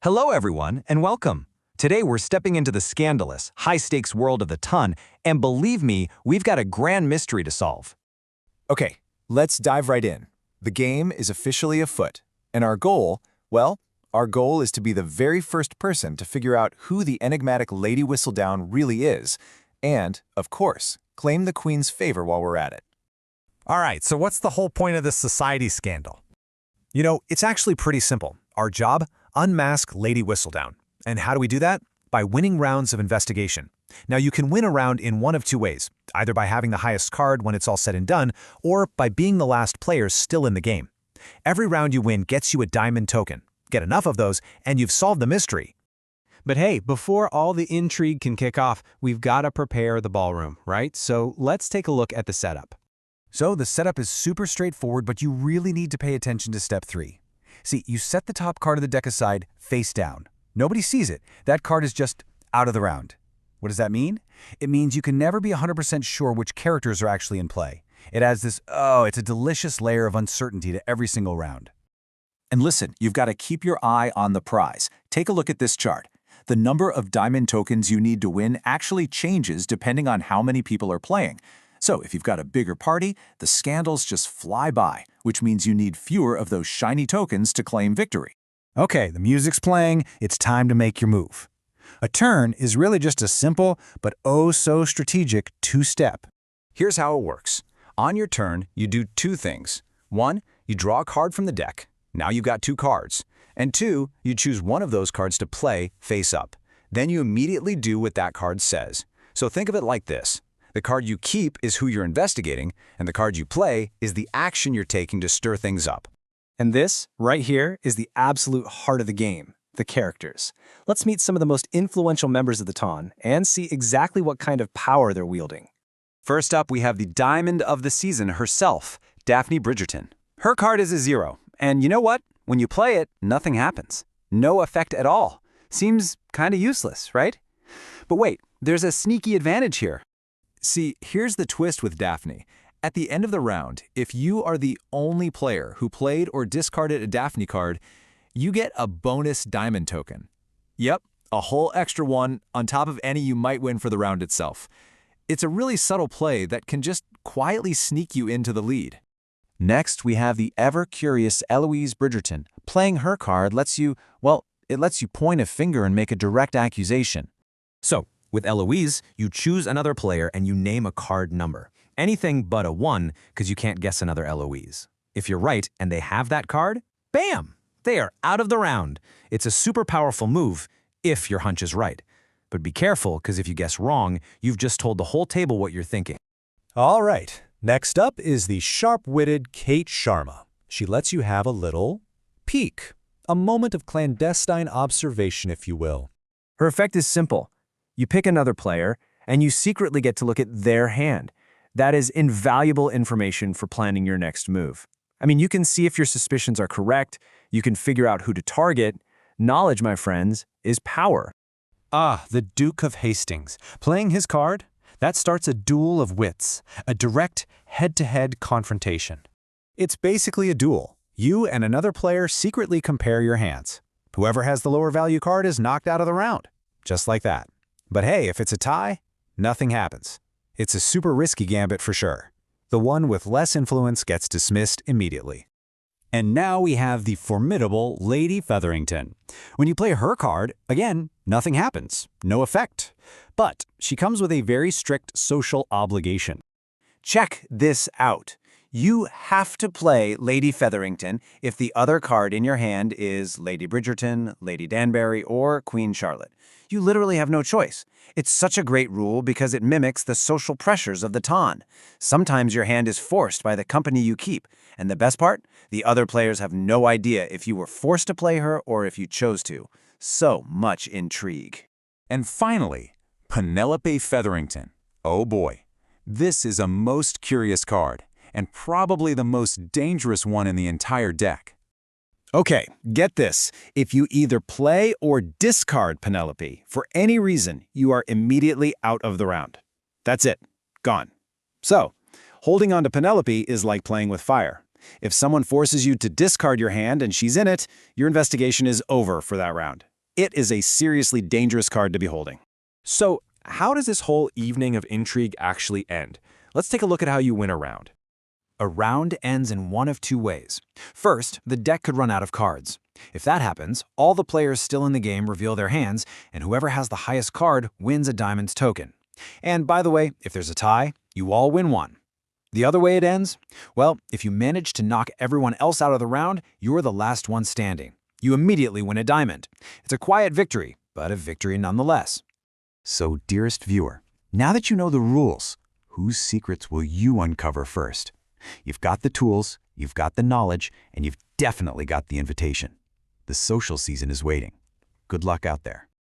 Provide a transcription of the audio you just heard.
Hello everyone, and welcome. Today we're stepping into the scandalous, high-stakes world of the ton, and believe me, we've got a grand mystery to solve. Okay, let's dive right in. The game is officially afoot, and our goal is to be the very first person to figure out who the enigmatic Lady Whistledown really is, and, of course, claim the Queen's favor while we're at it. All right, so what's the whole point of this society scandal? You know, it's actually pretty simple. Our job? Unmask Lady Whistledown. And how do we do that? By winning rounds of investigation. Now, you can win a round in one of two ways, either by having the highest card when it's all said and done, or by being the last player still in the game. Every round you win gets you a diamond token. Get enough of those, and you've solved the mystery. But hey, before all the intrigue can kick off, we've got to prepare the ballroom, right? So let's take a look at the setup. So the setup is super straightforward, but you really need to pay attention to step 3. See, you set the top card of the deck aside face down. Nobody sees it. That card is just out of the round. What does that mean? It means you can never be 100% sure which characters are actually in play. It adds this, it's a delicious layer of uncertainty to every single round. And listen, you've got to keep your eye on the prize. Take a look at this chart. The number of diamond tokens you need to win actually changes depending on how many people are playing. So if you've got a bigger party, the scandals just fly by, which means you need fewer of those shiny tokens to claim victory. Okay, the music's playing, it's time to make your move. A turn is really just a simple but so strategic two-step. Here's how it works. On your turn, you do two things. 1, you draw a card from the deck. Now you've got 2 cards. And 2, you choose one of those cards to play face up. Then you immediately do what that card says. So think of it like this. The card you keep is who you're investigating, and the card you play is the action you're taking to stir things up. And this, right here, is the absolute heart of the game, the characters. Let's meet some of the most influential members of the ton and see exactly what kind of power they're wielding. First up, we have the diamond of the season herself, Daphne Bridgerton. Her card is a 0, and you know what? When you play it, nothing happens. No effect at all. Seems kinda useless, right? But wait, there's a sneaky advantage here. See, here's the twist with Daphne. At the end of the round, if you are the only player who played or discarded a Daphne card, you get a bonus diamond token. Yep, a whole extra one on top of any you might win for the round itself. It's a really subtle play that can just quietly sneak you into the lead. Next, we have the ever-curious Eloise Bridgerton. Playing her card lets you point a finger and make a direct accusation. So, with Eloise, you choose another player and you name a card number. Anything but a 1, because you can't guess another Eloise. If you're right and they have that card, bam! They are out of the round. It's a super powerful move, if your hunch is right. But be careful, because if you guess wrong, you've just told the whole table what you're thinking. All right, next up is the sharp-witted Kate Sharma. She lets you have a little peek, a moment of clandestine observation, if you will. Her effect is simple. You pick another player, and you secretly get to look at their hand. That is invaluable information for planning your next move. I mean, you can see if your suspicions are correct, you can figure out who to target. Knowledge, my friends, is power. Ah, the Duke of Hastings. Playing his card? That starts a duel of wits, a direct head-to-head confrontation. It's basically a duel. You and another player secretly compare your hands. Whoever has the lower value card is knocked out of the round. Just like that. But hey, if it's a tie, nothing happens. It's a super risky gambit for sure. The one with less influence gets dismissed immediately. And now we have the formidable Lady Featherington. When you play her card, again, nothing happens. No effect. But she comes with a very strict social obligation. Check this out. You have to play Lady Featherington if the other card in your hand is Lady Bridgerton, Lady Danbury, or Queen Charlotte. You literally have no choice. It's such a great rule because it mimics the social pressures of the ton. Sometimes your hand is forced by the company you keep, and the best part? The other players have no idea if you were forced to play her or if you chose to. So much intrigue. And finally, Penelope Featherington. Oh boy, this is a most curious card, and probably the most dangerous one in the entire deck. Okay, get this. If you either play or discard Penelope, for any reason, you are immediately out of the round. That's it. Gone. So, holding on to Penelope is like playing with fire. If someone forces you to discard your hand and she's in it, your investigation is over for that round. It is a seriously dangerous card to be holding. So, how does this whole evening of intrigue actually end? Let's take a look at how you win a round. A round ends in one of two ways. First, the deck could run out of cards. If that happens, all the players still in the game reveal their hands, and whoever has the highest card wins a diamond token. And by the way, if there's a tie, you all win one. The other way it ends? Well, if you manage to knock everyone else out of the round, you're the last one standing. You immediately win a diamond. It's a quiet victory, but a victory nonetheless. So, dearest viewer, now that you know the rules, whose secrets will you uncover first? You've got the tools, you've got the knowledge, and you've definitely got the invitation. The social season is waiting. Good luck out there.